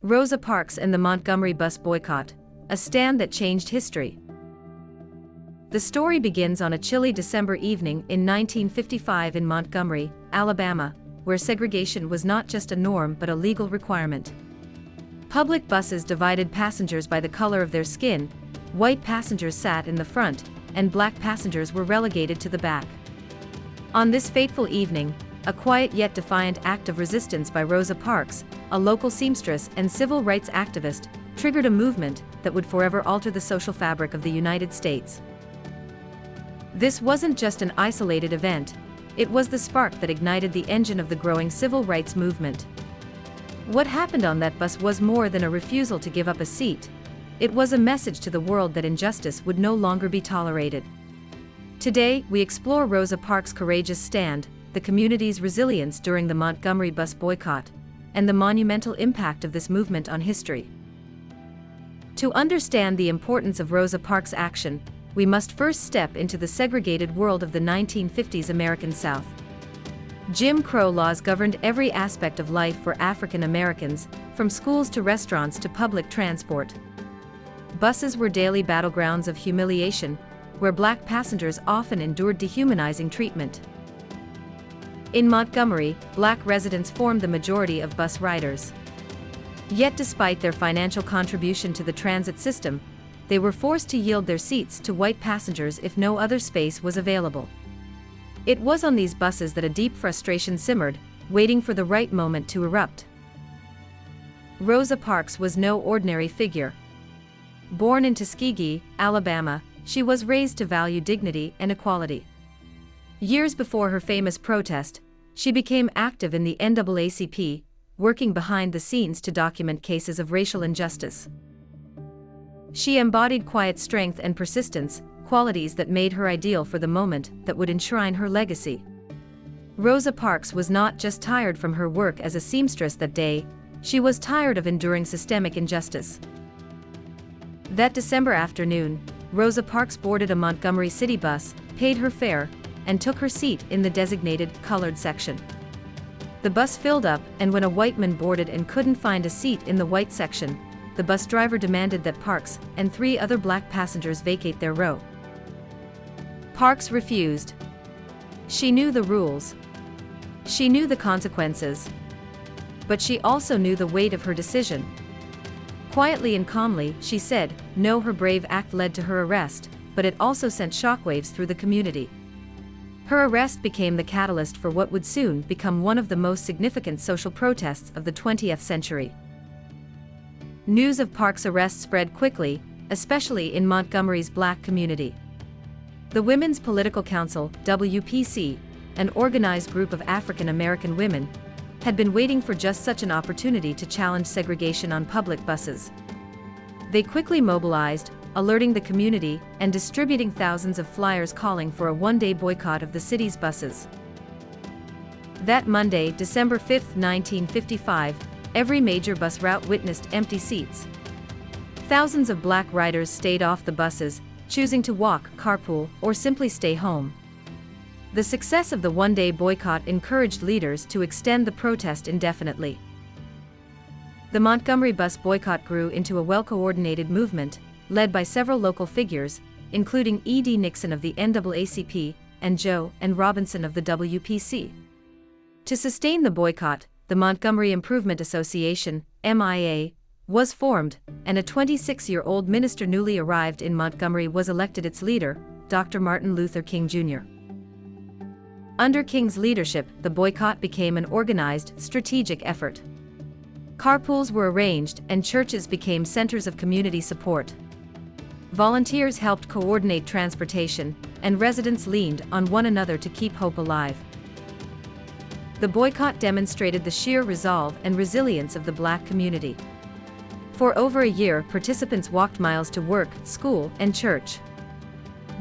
Rosa Parks and the Montgomery bus boycott, a stand that changed history. The story begins on a chilly December evening in 1955 in Montgomery, Alabama, where segregation was not just a norm but a legal requirement. Public buses divided passengers by the color of their skin, white passengers sat in the front, and black passengers were relegated to the back. On this fateful evening, a quiet yet defiant act of resistance by Rosa Parks, a local seamstress and civil rights activist, triggered a movement that would forever alter the social fabric of the United States. This wasn't just an isolated event, it was the spark that ignited the engine of the growing civil rights movement. What happened on that bus was more than a refusal to give up a seat. It was a message to the world that injustice would no longer be tolerated. Today, we explore Rosa Parks' courageous stand, the community's resilience during the Montgomery bus boycott, and the monumental impact of this movement on history. To understand the importance of Rosa Parks' action, we must first step into the segregated world of the 1950s American South. Jim Crow laws governed every aspect of life for African Americans, from schools to restaurants to public transport. Buses were daily battlegrounds of humiliation, where black passengers often endured dehumanizing treatment. In Montgomery, black residents formed the majority of bus riders. Yet despite their financial contribution to the transit system, they were forced to yield their seats to white passengers if no other space was available. It was on these buses that a deep frustration simmered, waiting for the right moment to erupt. Rosa Parks was no ordinary figure. Born in Tuskegee, Alabama, she was raised to value dignity and equality. Years before her famous protest, she became active in the NAACP, working behind the scenes to document cases of racial injustice. She embodied quiet strength and persistence, qualities that made her ideal for the moment that would enshrine her legacy. Rosa Parks was not just tired from her work as a seamstress that day, she was tired of enduring systemic injustice. That December afternoon, Rosa Parks boarded a Montgomery city bus, paid her fare, and took her seat in the designated colored section. The bus filled up, and when a white man boarded and couldn't find a seat in the white section, the bus driver demanded that Parks and 3 other black passengers vacate their row. Parks refused. She knew the rules. She knew the consequences. But she also knew the weight of her decision. Quietly and calmly, she said, no. Her brave act led to her arrest, but it also sent shockwaves through the community. Her arrest became the catalyst for what would soon become one of the most significant social protests of the 20th century. News of Parks' arrest spread quickly, especially in Montgomery's black community. The Women's Political Council, WPC, an organized group of African American women, had been waiting for just such an opportunity to challenge segregation on public buses. They quickly mobilized, alerting the community and distributing thousands of flyers calling for a one-day boycott of the city's buses. That Monday, December 5, 1955, every major bus route witnessed empty seats. Thousands of black riders stayed off the buses, choosing to walk, carpool, or simply stay home. The success of the one-day boycott encouraged leaders to extend the protest indefinitely. The Montgomery bus boycott grew into a well-coordinated movement, led by several local figures, including E.D. Nixon of the NAACP and Joe and Robinson of the WPC. To sustain the boycott, the Montgomery Improvement Association, MIA, was formed, and a 26-year-old minister newly arrived in Montgomery was elected its leader, Dr. Martin Luther King Jr. Under King's leadership, the boycott became an organized, strategic effort. Carpools were arranged, and churches became centers of community support. Volunteers helped coordinate transportation, and residents leaned on one another to keep hope alive. The boycott demonstrated the sheer resolve and resilience of the black community. For over a year, participants walked miles to work, school, and church.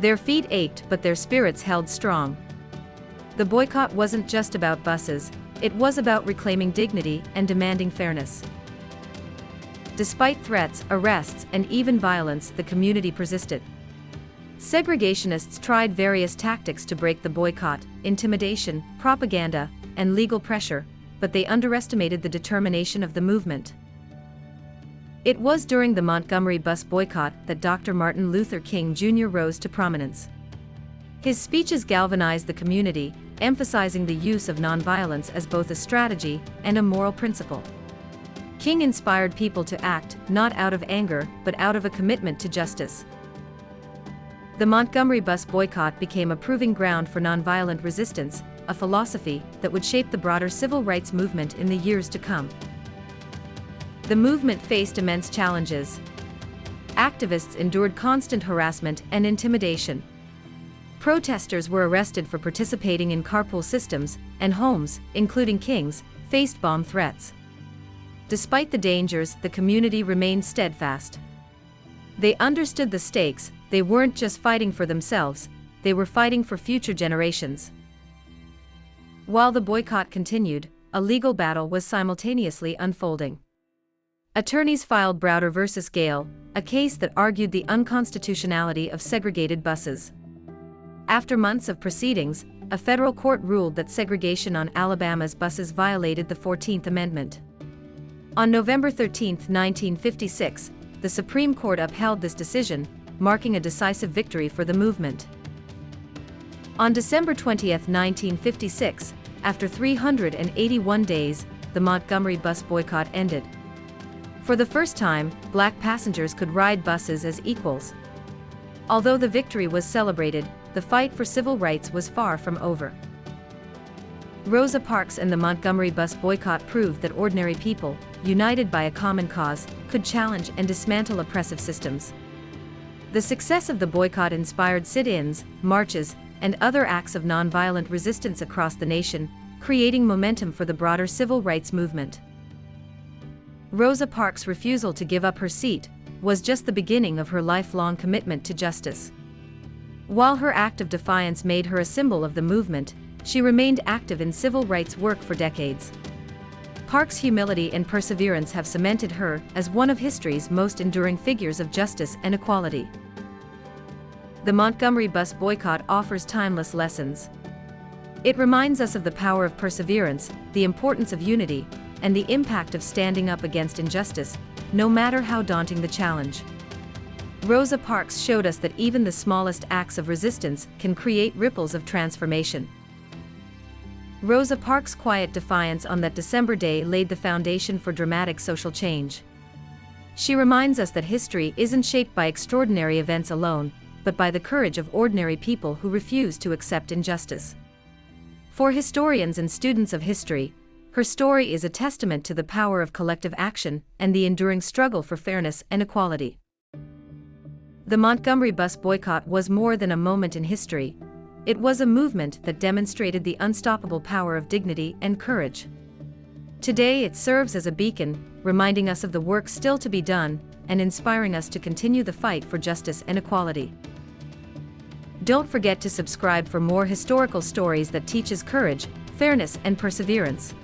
Their feet ached, but their spirits held strong. The boycott wasn't just about buses, it was about reclaiming dignity and demanding fairness. Despite threats, arrests, and even violence, the community persisted. Segregationists tried various tactics to break the boycott: intimidation, propaganda, and legal pressure, but they underestimated the determination of the movement. It was during the Montgomery bus boycott that Dr. Martin Luther King Jr. rose to prominence. His speeches galvanized the community, emphasizing the use of nonviolence as both a strategy and a moral principle. King inspired people to act, not out of anger, but out of a commitment to justice. The Montgomery bus boycott became a proving ground for nonviolent resistance, a philosophy that would shape the broader civil rights movement in the years to come. The movement faced immense challenges. Activists endured constant harassment and intimidation. Protesters were arrested for participating in carpool systems, and homes, including King's, faced bomb threats. Despite the dangers, the community remained steadfast. They understood the stakes. They weren't just fighting for themselves, they were fighting for future generations. While the boycott continued, a legal battle was simultaneously unfolding. Attorneys filed Browder v. Gale, a case that argued the unconstitutionality of segregated buses. After months of proceedings, a federal court ruled that segregation on Alabama's buses violated the 14th Amendment. On November 13, 1956, the Supreme Court upheld this decision, marking a decisive victory for the movement. On December 20, 1956, after 381 days, the Montgomery bus boycott ended. For the first time, black passengers could ride buses as equals. Although the victory was celebrated, the fight for civil rights was far from over. Rosa Parks and the Montgomery bus boycott proved that ordinary people, united by a common cause, could challenge and dismantle oppressive systems. The success of the boycott inspired sit-ins, marches, and other acts of nonviolent resistance across the nation, creating momentum for the broader civil rights movement. Rosa Parks' refusal to give up her seat was just the beginning of her lifelong commitment to justice. While her act of defiance made her a symbol of the movement, she remained active in civil rights work for decades. Parks' humility and perseverance have cemented her as one of history's most enduring figures of justice and equality. The Montgomery bus boycott offers timeless lessons. It reminds us of the power of perseverance, the importance of unity, and the impact of standing up against injustice, no matter how daunting the challenge. Rosa Parks showed us that even the smallest acts of resistance can create ripples of transformation. Rosa Parks' quiet defiance on that December day laid the foundation for dramatic social change. She reminds us that history isn't shaped by extraordinary events alone, but by the courage of ordinary people who refuse to accept injustice. For historians and students of history, her story is a testament to the power of collective action and the enduring struggle for fairness and equality. The Montgomery bus boycott was more than a moment in history. It was a movement that demonstrated the unstoppable power of dignity and courage. Today it serves as a beacon, reminding us of the work still to be done and inspiring us to continue the fight for justice and equality. Don't forget to subscribe for more historical stories that teaches courage, fairness, and perseverance.